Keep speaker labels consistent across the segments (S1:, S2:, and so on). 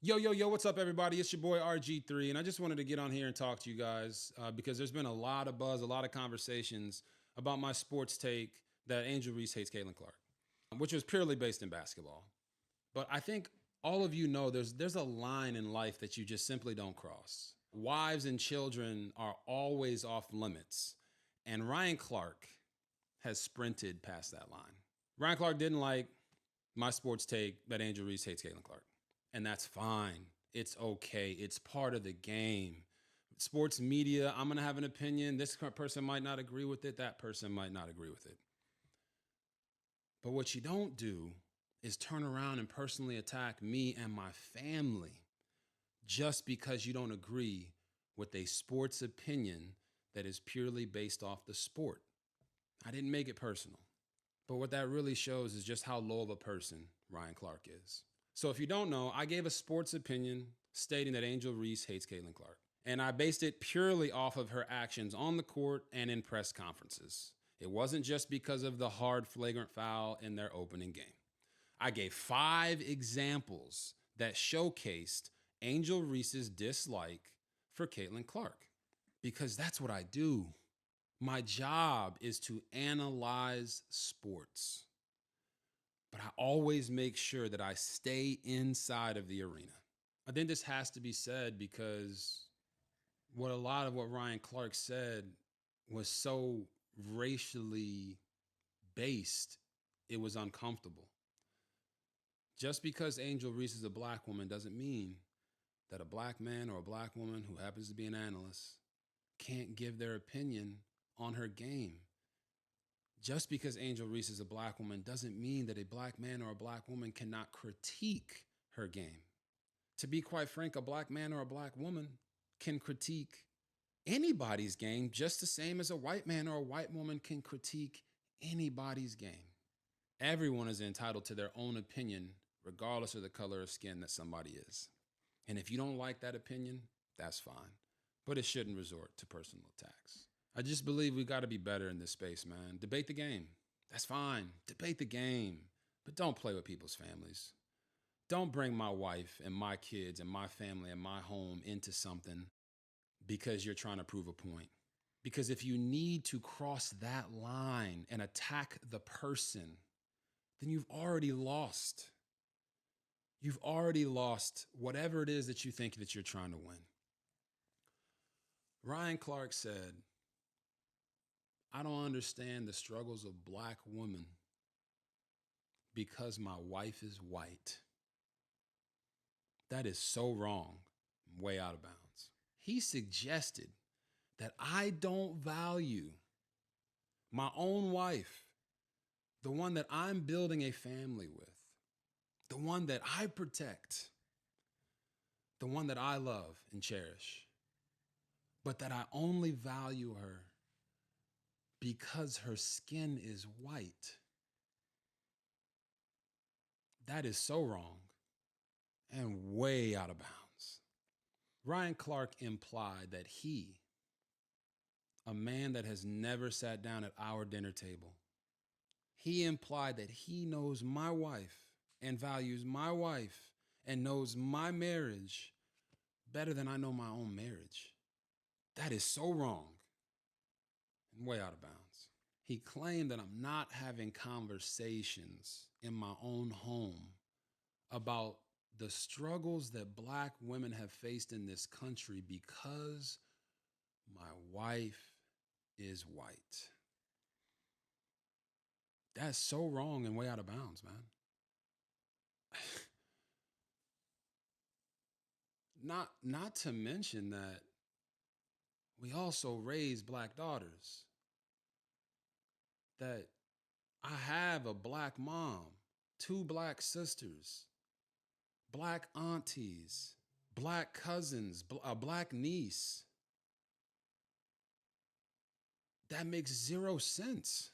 S1: Yo, what's up, everybody? It's your boy RG3, and I just wanted to get on here and talk to you guys because there's been a lot of buzz, a lot of conversations about my sports take that Angel Reese hates Caitlin Clark, which was purely based in basketball. But I think all of you know there's a line in life that you just simply don't cross. Wives and children are always off limits, and Ryan Clark has sprinted past that line. Ryan Clark didn't like my sports take that Angel Reese hates Caitlin Clark. And that's fine. It's okay. It's part of the game. Sports media, I'm going to have an opinion. This person might not agree with it. That person might not agree with it. But what you don't do is turn around and personally attack me and my family just because you don't agree with a sports opinion that is purely based off the sport. I didn't make it personal. But what that really shows is just how low of a person Ryan Clark is. So if you don't know, I gave a sports opinion stating that Angel Reese hates Caitlin Clark. And I based it purely off of her actions on the court and in press conferences. It wasn't just because of the hard flagrant foul in their opening game. I gave 5 examples that showcased Angel Reese's dislike for Caitlin Clark. Because that's what I do. My job is to analyze sports. But I always make sure that I stay inside of the arena. I think this has to be said because a lot of what Ryan Clark said was so racially based, it was uncomfortable. Just because Angel Reese is a black woman doesn't mean that a black man or a black woman who happens to be an analyst can't give their opinion on her game. Just because Angel Reese is a black woman doesn't mean that a black man or a black woman cannot critique her game. To be quite frank, a black man or a black woman can critique anybody's game just the same as a white man or a white woman can critique anybody's game. Everyone is entitled to their own opinion, regardless of the color of skin that somebody is. And if you don't like that opinion, that's fine. But it shouldn't resort to personal attacks. I just believe we got to be better in this space, man. Debate the game. That's fine. Debate the game. But don't play with people's families. Don't bring my wife and my kids and my family and my home into something because you're trying to prove a point. Because if you need to cross that line and attack the person, then you've already lost. You've already lost whatever it is that you think that you're trying to win. Ryan Clark said, I don't understand the struggles of black women because my wife is white. That is so wrong, way out of bounds. He suggested that I don't value my own wife, the one that I'm building a family with, the one that I protect, the one that I love and cherish, but that I only value her because her skin is white. That is so wrong and way out of bounds. Ryan Clark implied that he, a man that has never sat down at our dinner table, he implied that he knows my wife and values my wife and knows my marriage better than I know my own marriage. That is so wrong and way out of bounds. He claimed that I'm not having conversations in my own home about the struggles that black women have faced in this country because my wife is white. That's so wrong and way out of bounds, man. Not to mention that we also raise black daughters. That I have a black mom, 2 black sisters, black aunties, black cousins, a black niece. That makes 0 sense.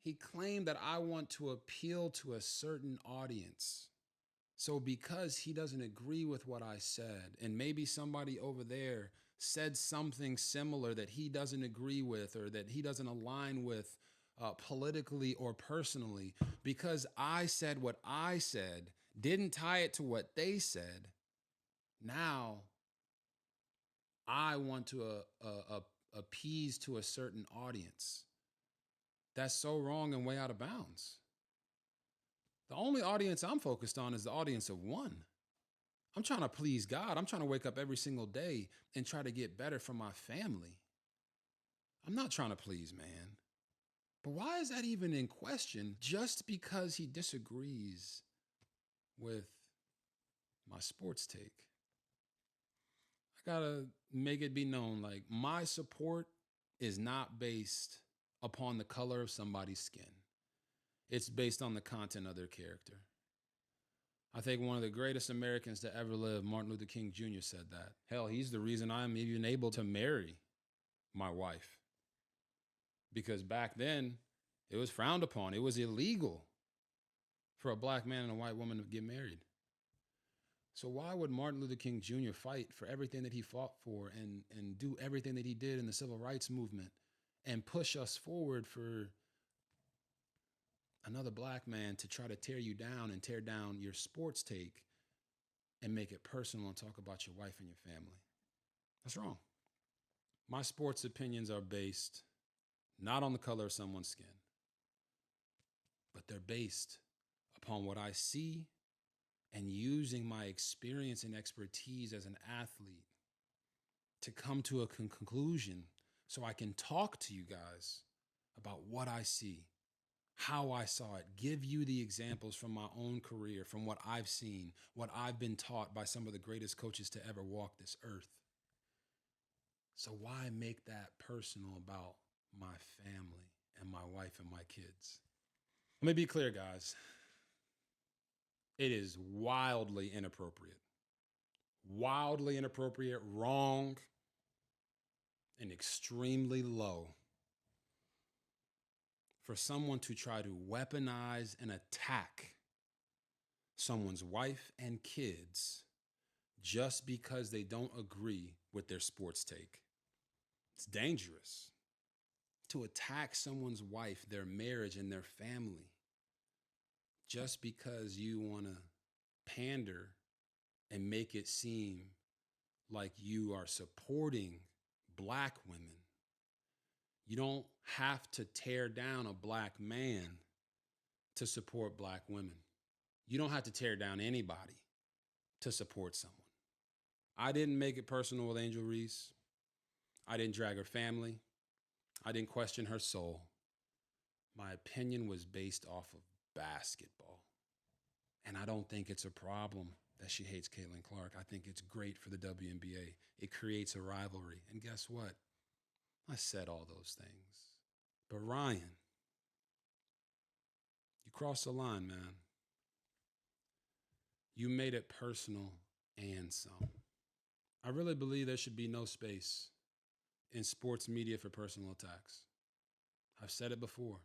S1: He claimed that I want to appeal to a certain audience. So because he doesn't agree with what I said, and maybe somebody over there said something similar that he doesn't agree with or that he doesn't align with politically or personally, because I said what I said didn't tie it to what they said. Now I want to appease to a certain audience. That's so wrong and way out of bounds. The only audience I'm focused on is the audience of one. I'm trying to please God. I'm trying to wake up every single day and try to get better for my family. I'm not trying to please man. But why is that even in question just because he disagrees with my sports take? I gotta make it be known, like, my support is not based upon the color of somebody's skin. It's based on the content of their character. I think one of the greatest Americans to ever live, Martin Luther King Jr., said that. Hell, he's the reason I'm even able to marry my wife. Because back then, it was frowned upon. It was illegal for a black man and a white woman to get married. So why would Martin Luther King Jr. fight for everything that he fought for and do everything that he did in the civil rights movement and push us forward for another black man to try to tear you down and tear down your sports take and make it personal and talk about your wife and your family? That's wrong. My sports opinions are based not on the color of someone's skin, but they're based upon what I see and using my experience and expertise as an athlete to come to a conclusion so I can talk to you guys about what I see, how I saw it, give you the examples from my own career, from what I've seen, what I've been taught by some of the greatest coaches to ever walk this earth. So why make that personal about my family and my wife and my kids? Let me be clear, guys. It is wildly inappropriate, wrong, and extremely low for someone to try to weaponize and attack someone's wife and kids just because they don't agree with their sports take. It's dangerous to attack someone's wife, their marriage, and their family just because you want to pander and make it seem like you are supporting black women. You don't have to tear down a black man to support black women. You don't have to tear down anybody to support someone. I didn't make it personal with Angel Reese. I didn't drag her family. I didn't question her soul. My opinion was based off of basketball. And I don't think it's a problem that she hates Caitlin Clark. I think it's great for the WNBA. It creates a rivalry. And guess what? I said all those things. But Ryan, you crossed the line, man. You made it personal and some. I really believe there should be no space in sports media for personal attacks. I've said it before.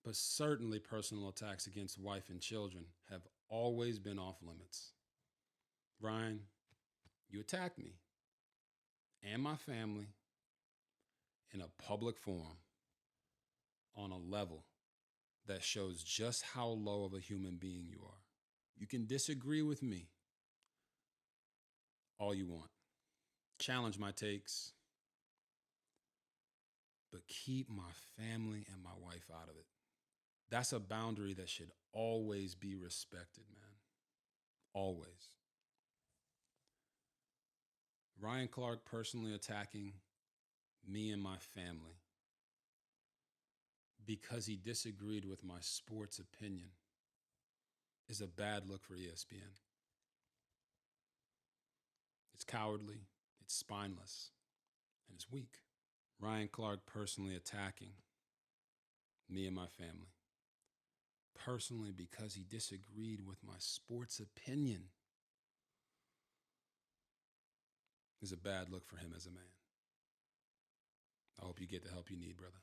S1: But certainly personal attacks against wife and children have always been off limits. Ryan, you attacked me and my family in a public forum on a level that shows just how low of a human being you are. You can disagree with me all you want. Challenge my takes, but keep my family and my wife out of it. That's a boundary that should always be respected, man. Always. Ryan Clark personally attacking me and my family because he disagreed with my sports opinion is a bad look for ESPN. It's cowardly, it's spineless, and it's weak. Ryan Clark personally attacking me and my family. Personally because he disagreed with my sports opinion is a bad look for him as a man. I hope you get the help you need, brother.